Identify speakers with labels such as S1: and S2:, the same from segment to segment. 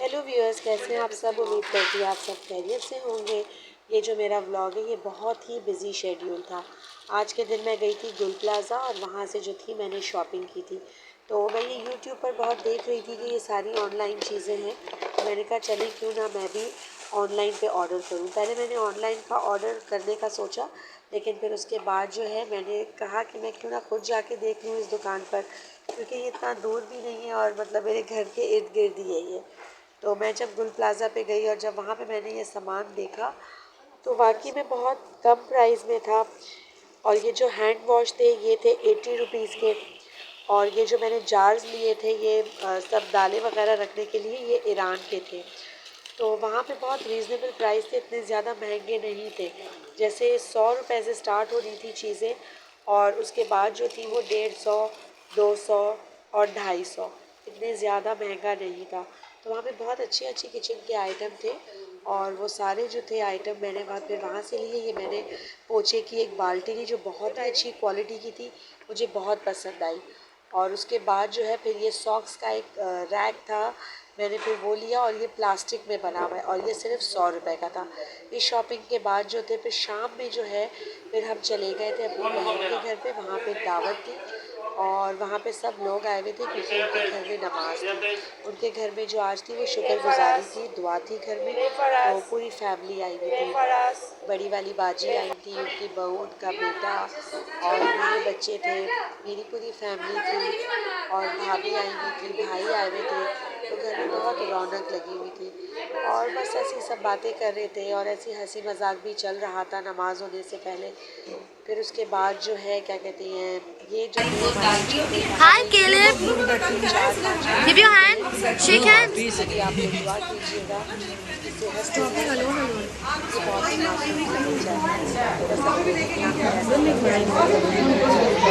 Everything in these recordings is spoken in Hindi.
S1: हेलो व्यूअर्स, कैसे हैं आप सब। उम्मीद करती हूँ आप सब खैरियत से होंगे। ये जो मेरा व्लॉग है ये बहुत ही बिज़ी शेड्यूल था। आज के दिन मैं गई थी गुल प्लाज़ा और वहाँ से जो थी मैंने शॉपिंग की थी। तो मैं ये यूट्यूब पर बहुत देख रही थी कि ये सारी ऑनलाइन चीज़ें हैं, तो मैंने कहा चलें क्यों ना मैं भी ऑनलाइन पे ऑर्डर करूँ। पहले मैंने ऑनलाइन का ऑर्डर करने का सोचा, लेकिन फिर उसके बाद जो है मैंने कहा कि मैं क्यों ना खुद जाके देख लूँ इस दुकान पर, क्योंकि ये इतना दूर भी नहीं है और मतलब मेरे घर के इर्द गिर्द ही है ये। तो मैं जब गुल प्लाज़ा पे गई और जब वहाँ पे मैंने ये सामान देखा तो वाकई में बहुत कम प्राइस में था। और ये जो हैंड वॉश थे ये थे 80 रुपीज़ के। और ये जो मैंने जार्स लिए थे ये सब दालें वगैरह रखने के लिए, ये ईरान के थे। तो वहाँ पे बहुत रीज़नेबल प्राइस थे, इतने ज़्यादा महंगे नहीं थे। जैसे 100 रुपये से स्टार्ट हो रही थी चीज़ें और उसके बाद जो थी वो 150, 200 और 250, इतने ज़्यादा महंगा नहीं था। तो वहाँ पे बहुत अच्छी अच्छी किचन के आइटम थे और वो सारे जो थे आइटम मैंने वहाँ से लिए। ये मैंने पोछे की एक बाल्टी ली जो बहुत ही अच्छी क्वालिटी की थी, मुझे बहुत पसंद आई। और उसके बाद जो है फिर ये सॉक्स का एक रैक था, मैंने फिर वो लिया और ये प्लास्टिक में बना हुआ है और ये सिर्फ 100 रुपये का था। इस शॉपिंग के बाद जो थे फिर शाम में जो है फिर हम चले गए थे अपनी बहन के घर पे। वहाँ पे दावत थी और वहाँ पे सब लोग आए हुए थे क्योंकि उनके घर में नमाज थी। उनके घर में जो आज थी वो शुक्रगुजारी थी, दुआ थी घर में। तो पूरी फैमिली आई हुई थी, बड़ी वाली बाजी आई थी, उनकी बहू, उनका बेटा और मेरे बच्चे थे, मेरी पूरी फैमिली थी और भाभी आई हुई थी, भाई आए हुए थे। तो घर में बहुत रौनक लगी हुई थी और बस ऐसी सब बातें कर रहे थे और ऐसी हंसी मजाक भी चल रहा था नमाज होने से पहले। फिर उसके बाद जो है क्या कहते हैं, ये जो थे हमारे छोटे
S2: Hi,
S1: भाई,
S2: Caleb.
S1: ये 4-5
S2: Give
S1: लोग
S2: your
S1: थे।
S2: hand. Shake
S1: और
S2: hands.
S1: इनके लिए आप लोग दुआ कीजिएगा कि सेहत सही है। ये बहुत ही मासूम सा बच्चा है, बस अपने दुनिया में ऐसे ही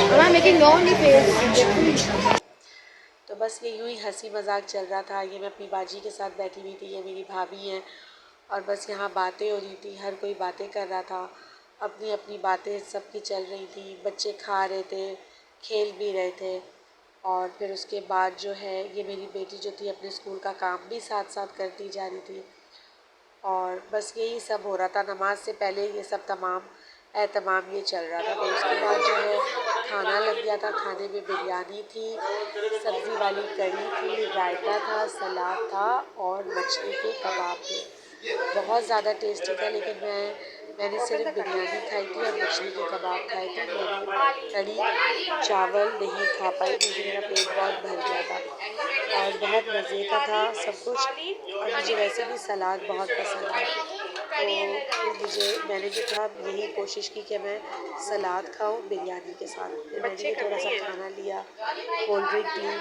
S2: Am I making no only face?
S1: तो बस ये यूं ही हंसी मजाक चल रहा था। ये मैं अपनी बाजी के साथ बैठी हुई थी, ये मेरी भाभी हैं और बस यहाँ बातें हो रही थी, हर कोई बातें कर रहा था, अपनी अपनी बातें सबकी चल रही थी। बच्चे खा रहे थे, खेल भी रहे थे। और फिर उसके बाद जो है ये मेरी बेटी जो थी अपने स्कूल का काम भी साथ साथ करती जा रही थी और बस यही सब हो रहा था। नमाज से पहले ये सब तमाम एहतमाम ये चल रहा था। तो उसके बाद जो है खाना लग गया था। खाने में बिरयानी थी, सब्ज़ी वाली कढ़ी थी, रायता था, सलाद था और मछली के कबाब थे। बहुत ज़्यादा टेस्टी था, लेकिन मैंने सिर्फ बिरयानी खाई थी और मछली के कबाब खाए थे। मैंने कढ़ी चावल नहीं खा पाई क्योंकि मेरा पेट बहुत भर गया था और बहुत मज़े का था सब कुछ। और मुझे वैसे भी सलाद बहुत पसंद है, तो मैंने जो था यही कोशिश की कि मैं सलाद खाऊं बिरयानी के साथ। फिर मैंने भी थोड़ा सा खाना लिया, कोल्ड ड्रिंक ली।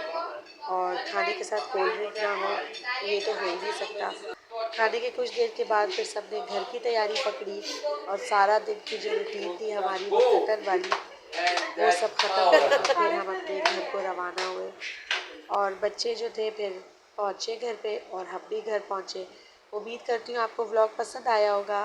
S1: और खाने के साथ कोल्ड ड्रिंक ना हो ये तो हो ही नहीं सकता। खाने के कुछ देर के बाद फिर सबने घर की तैयारी पकड़ी और सारा दिन की जो रूटीन थी हमारी वो कटन वाली, वो सब ख़त्म करके फिर हम अपने घर को रवाना हुए। और बच्चे जो थे फिर पहुँचे घर पे और हम भी घर पहुँचे। उम्मीद करती हूँ आपको व्लॉग पसंद आया होगा।